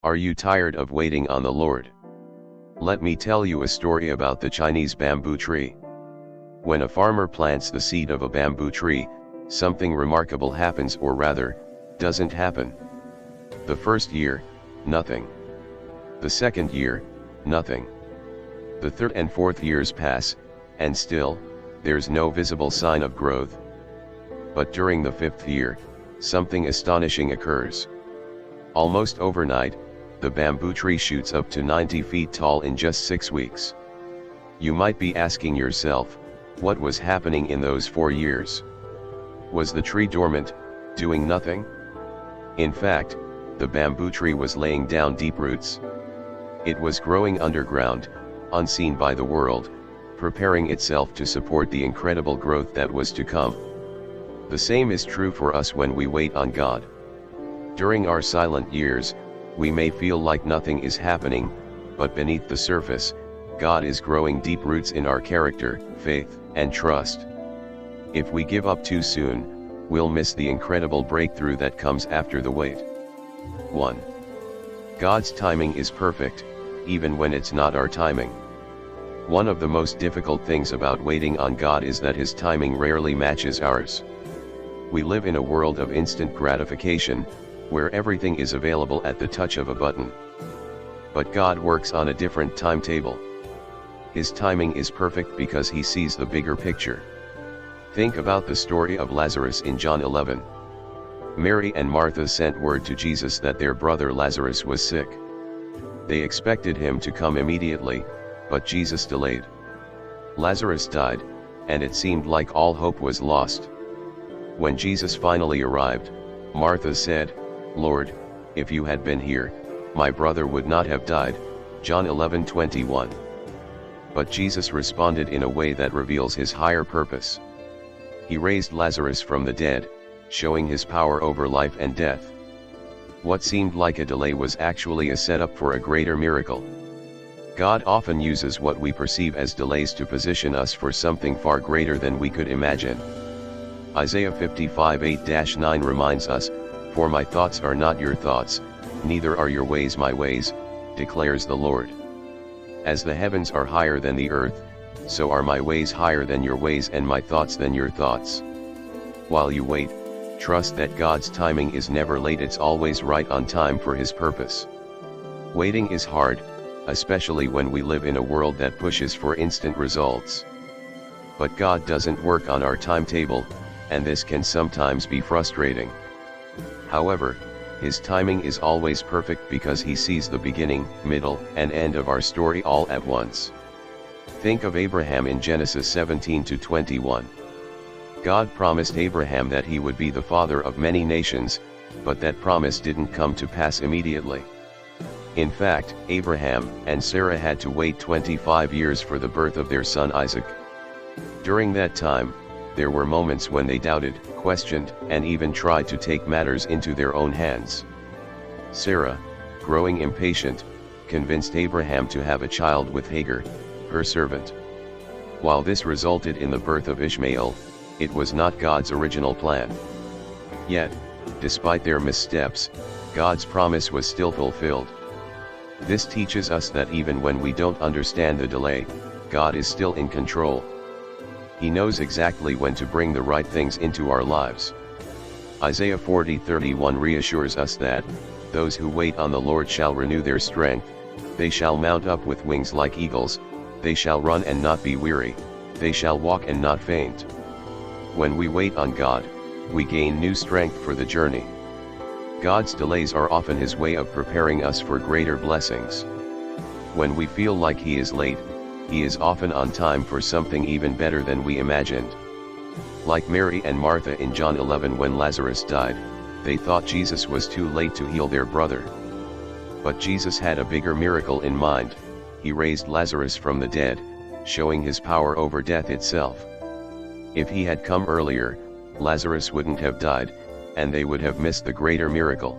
Are you tired of waiting on the Lord? Let me tell you a story about the Chinese bamboo tree. When a farmer plants the seed of a bamboo tree, something remarkable happens, or rather, doesn't happen. The first year, nothing. The second year, nothing. The third and fourth years pass, and still, there's no visible sign of growth. But during the fifth year, something astonishing occurs. Almost overnight, the bamboo tree shoots up to 90 feet tall in just 6 weeks. You might be asking yourself, what was happening in those 4 years? Was the tree dormant, doing nothing? In fact, the bamboo tree was laying down deep roots. It was growing underground, unseen by the world, preparing itself to support the incredible growth that was to come. The same is true for us when we wait on God. During our silent years, we may feel like nothing is happening, but beneath the surface, God is growing deep roots in our character, faith, and trust. If we give up too soon, we'll miss the incredible breakthrough that comes after the wait. 1. God's timing is perfect, even when it's not our timing. One of the most difficult things about waiting on God is that His timing rarely matches ours. We live in a world of instant gratification, where everything is available at the touch of a button. But God works on a different timetable. His timing is perfect because He sees the bigger picture. Think about the story of Lazarus in John 11. Mary and Martha sent word to Jesus that their brother Lazarus was sick. They expected him to come immediately, but Jesus delayed. Lazarus died, and it seemed like all hope was lost. When Jesus finally arrived, Martha said, "Lord, if you had been here, my brother would not have died." John 11:21. But Jesus responded in a way that reveals His higher purpose. He raised Lazarus from the dead, showing His power over life and death. What seemed like a delay was actually a setup for a greater miracle. God often uses what we perceive as delays to position us for something far greater than we could imagine. Isaiah 55:8-9 reminds us, "For my thoughts are not your thoughts, neither are your ways my ways, declares the Lord. As the heavens are higher than the earth, so are my ways higher than your ways and my thoughts than your thoughts." While you wait, trust that God's timing is never late, it's always right on time for His purpose. Waiting is hard, especially when we live in a world that pushes for instant results. But God doesn't work on our timetable, and this can sometimes be frustrating. However, His timing is always perfect because He sees the beginning, middle, and end of our story all at once. Think of Abraham in Genesis 17-21. God promised Abraham that he would be the father of many nations, but that promise didn't come to pass immediately. In fact, Abraham and Sarah had to wait 25 years for the birth of their son Isaac. During that time, there were moments when they doubted, questioned, and even tried to take matters into their own hands. Sarah, growing impatient, convinced Abraham to have a child with Hagar, her servant. While this resulted in the birth of Ishmael, it was not God's original plan. Yet, despite their missteps, God's promise was still fulfilled. This teaches us that even when we don't understand the delay, God is still in control. He knows exactly when to bring the right things into our lives. Isaiah 40:31 reassures us that, "Those who wait on the Lord shall renew their strength, they shall mount up with wings like eagles, they shall run and not be weary, they shall walk and not faint." When we wait on God, we gain new strength for the journey. God's delays are often His way of preparing us for greater blessings. When we feel like He is late, He is often on time for something even better than we imagined. Like Mary and Martha in John 11 when Lazarus died, they thought Jesus was too late to heal their brother. But Jesus had a bigger miracle in mind. He raised Lazarus from the dead, showing His power over death itself. If He had come earlier, Lazarus wouldn't have died, and they would have missed the greater miracle.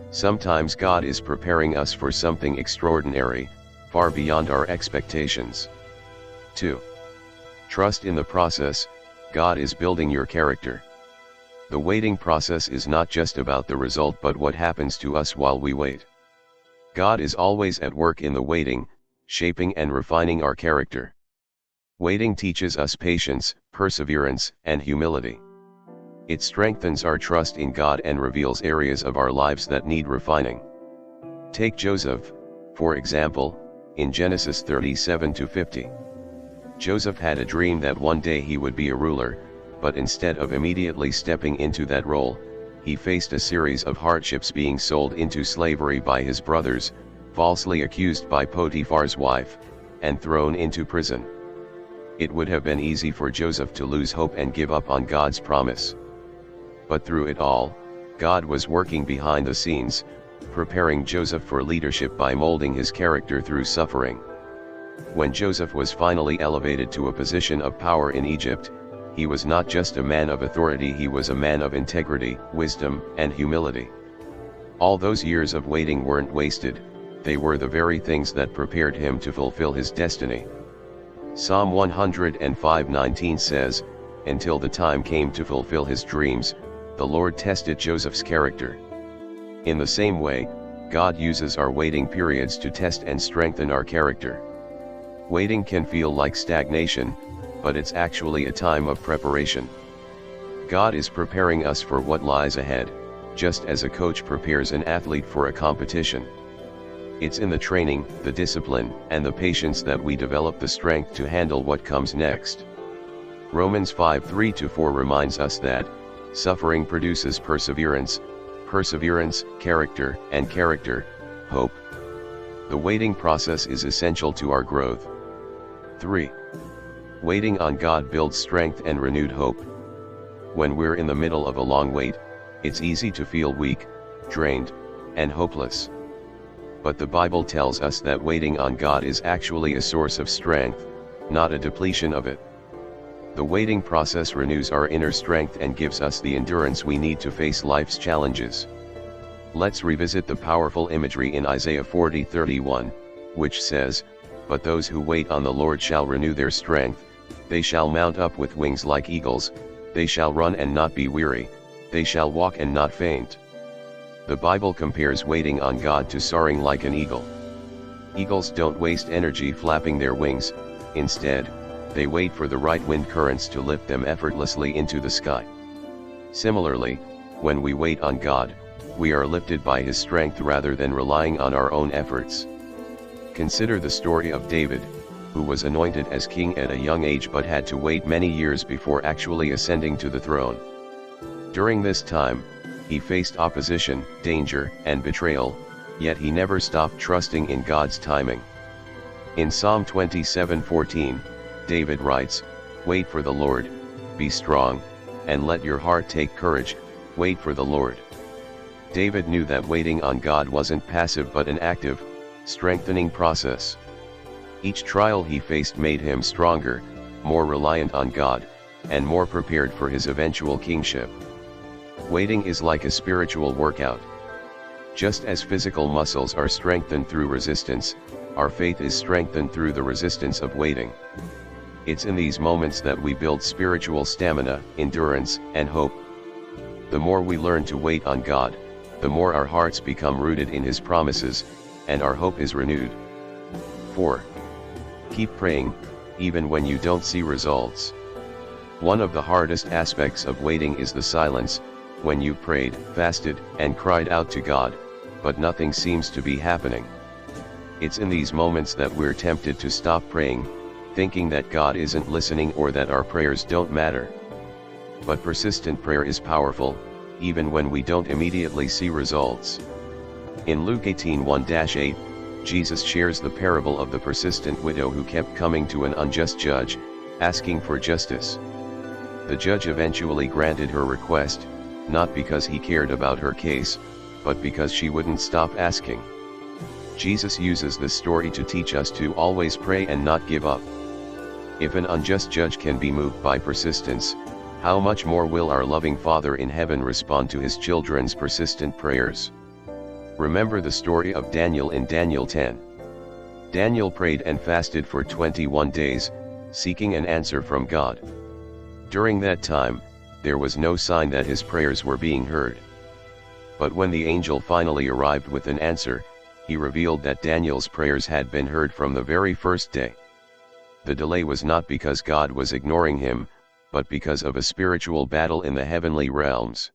Sometimes God is preparing us for something extraordinary, far beyond our expectations. 2. Trust in the process. God is building your character. The waiting process is not just about the result but what happens to us while we wait. God is always at work in the waiting, shaping and refining our character. Waiting teaches us patience, perseverance, and humility. It strengthens our trust in God and reveals areas of our lives that need refining. Take Joseph, for example, in Genesis 37-50. Joseph had a dream that one day he would be a ruler, but instead of immediately stepping into that role, he faced a series of hardships, being sold into slavery by his brothers, falsely accused by Potiphar's wife, and thrown into prison. It would have been easy for Joseph to lose hope and give up on God's promise. But through it all, God was working behind the scenes, preparing Joseph for leadership by molding his character through suffering. When Joseph was finally elevated to a position of power in Egypt, he was not just a man of authority, he was a man of integrity, wisdom, and humility. All those years of waiting weren't wasted, they were the very things that prepared him to fulfill his destiny. Psalm 105:19 says, "Until the time came to fulfill his dreams, the Lord tested Joseph's character." In the same way, God uses our waiting periods to test and strengthen our character. Waiting can feel like stagnation, but it's actually a time of preparation. God is preparing us for what lies ahead, just as a coach prepares an athlete for a competition. It's in the training, the discipline, and the patience that we develop the strength to handle what comes next. Romans 5:3-4 reminds us that suffering produces perseverance, perseverance, character, and character, hope. The waiting process is essential to our growth. 3. Waiting on God builds strength and renewed hope. When we're in the middle of a long wait, it's easy to feel weak, drained, and hopeless. But the Bible tells us that waiting on God is actually a source of strength, not a depletion of it. The waiting process renews our inner strength and gives us the endurance we need to face life's challenges. Let's revisit the powerful imagery in Isaiah 40:31, which says, "But those who wait on the Lord shall renew their strength, they shall mount up with wings like eagles, they shall run and not be weary, they shall walk and not faint." The Bible compares waiting on God to soaring like an eagle. Eagles don't waste energy flapping their wings, instead, they wait for the right wind currents to lift them effortlessly into the sky. Similarly, when we wait on God, we are lifted by His strength rather than relying on our own efforts. Consider the story of David, who was anointed as king at a young age but had to wait many years before actually ascending to the throne. During this time, he faced opposition, danger, and betrayal, yet he never stopped trusting in God's timing. In Psalm 27:14, David writes, "Wait for the Lord, be strong, and let your heart take courage, wait for the Lord." David knew that waiting on God wasn't passive but an active, strengthening process. Each trial he faced made him stronger, more reliant on God, and more prepared for his eventual kingship. Waiting is like a spiritual workout. Just as physical muscles are strengthened through resistance, our faith is strengthened through the resistance of waiting. It's in these moments that we build spiritual stamina, endurance, and hope. The more we learn to wait on God, the more our hearts become rooted in His promises, and our hope is renewed. 4. Keep praying, even when you don't see results. One of the hardest aspects of waiting is the silence, when you prayed, fasted, and cried out to God, but nothing seems to be happening. It's in these moments that we're tempted to stop praying, thinking that God isn't listening or that our prayers don't matter. But persistent prayer is powerful, even when we don't immediately see results. In Luke 18:1-8, Jesus shares the parable of the persistent widow who kept coming to an unjust judge, asking for justice. The judge eventually granted her request, not because he cared about her case, but because she wouldn't stop asking. Jesus uses this story to teach us to always pray and not give up. If an unjust judge can be moved by persistence, how much more will our loving Father in heaven respond to His children's persistent prayers? Remember the story of Daniel in Daniel 10. Daniel prayed and fasted for 21 days, seeking an answer from God. During that time, there was no sign that his prayers were being heard. But when the angel finally arrived with an answer, he revealed that Daniel's prayers had been heard from the very first day. The delay was not because God was ignoring him, but because of a spiritual battle in the heavenly realms.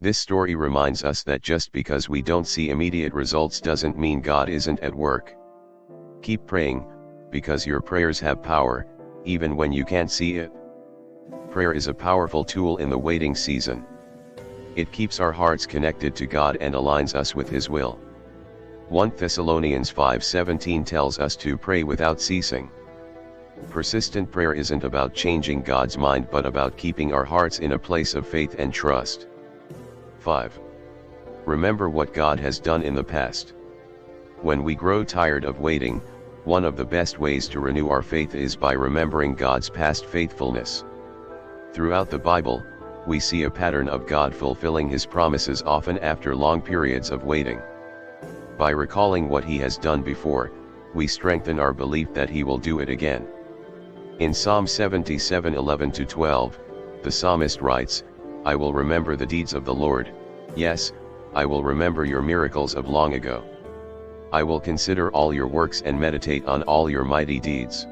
This story reminds us that just because we don't see immediate results doesn't mean God isn't at work. Keep praying, because your prayers have power, even when you can't see it. Prayer is a powerful tool in the waiting season. It keeps our hearts connected to God and aligns us with His will. 1 Thessalonians 5:17 tells us to pray without ceasing. Persistent prayer isn't about changing God's mind but about keeping our hearts in a place of faith and trust. 5. Remember what God has done in the past. When we grow tired of waiting, one of the best ways to renew our faith is by remembering God's past faithfulness. Throughout the Bible, we see a pattern of God fulfilling His promises often after long periods of waiting. By recalling what He has done before, we strengthen our belief that He will do it again. In Psalm 77:11-12, the psalmist writes, "I will remember the deeds of the Lord, yes, I will remember your miracles of long ago. I will consider all your works and meditate on all your mighty deeds."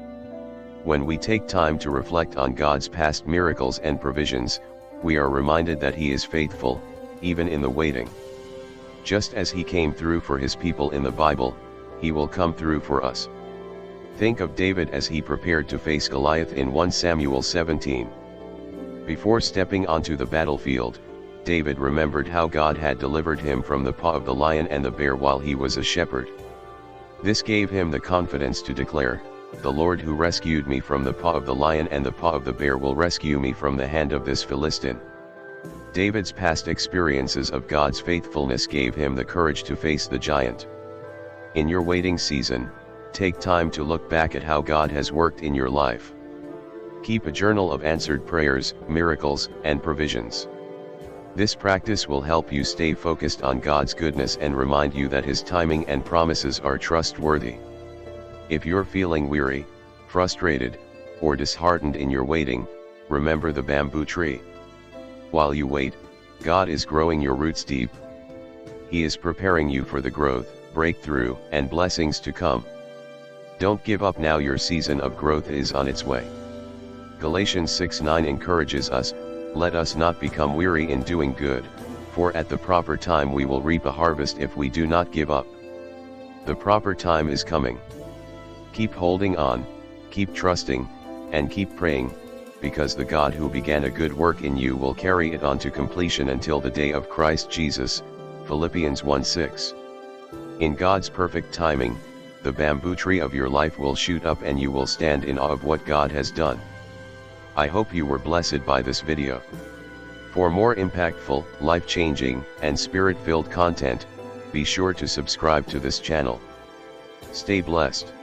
When we take time to reflect on God's past miracles and provisions, we are reminded that He is faithful, even in the waiting. Just as He came through for His people in the Bible, He will come through for us. Think of David as he prepared to face Goliath in 1 Samuel 17. Before stepping onto the battlefield, David remembered how God had delivered him from the paw of the lion and the bear while he was a shepherd. This gave him the confidence to declare, "The Lord who rescued me from the paw of the lion and the paw of the bear will rescue me from the hand of this Philistine." David's past experiences of God's faithfulness gave him the courage to face the giant. In your waiting season, take time to look back at how God has worked in your life. Keep a journal of answered prayers, miracles, and provisions. This practice will help you stay focused on God's goodness and remind you that His timing and promises are trustworthy. If you're feeling weary, frustrated, or disheartened in your waiting, remember the bamboo tree. While you wait, God is growing your roots deep. He is preparing you for the growth, breakthrough, and blessings to come. Don't give up now, your season of growth is on its way. Galatians 6:9 encourages us, "Let us not become weary in doing good, for at the proper time we will reap a harvest if we do not give up." The proper time is coming. Keep holding on, keep trusting, and keep praying, because the God who began a good work in you will carry it on to completion until the day of Christ Jesus, Philippians 1:6. In God's perfect timing, the bamboo tree of your life will shoot up and you will stand in awe of what God has done. I hope you were blessed by this video. For more impactful, life-changing, and spirit-filled content, be sure to subscribe to this channel. Stay blessed.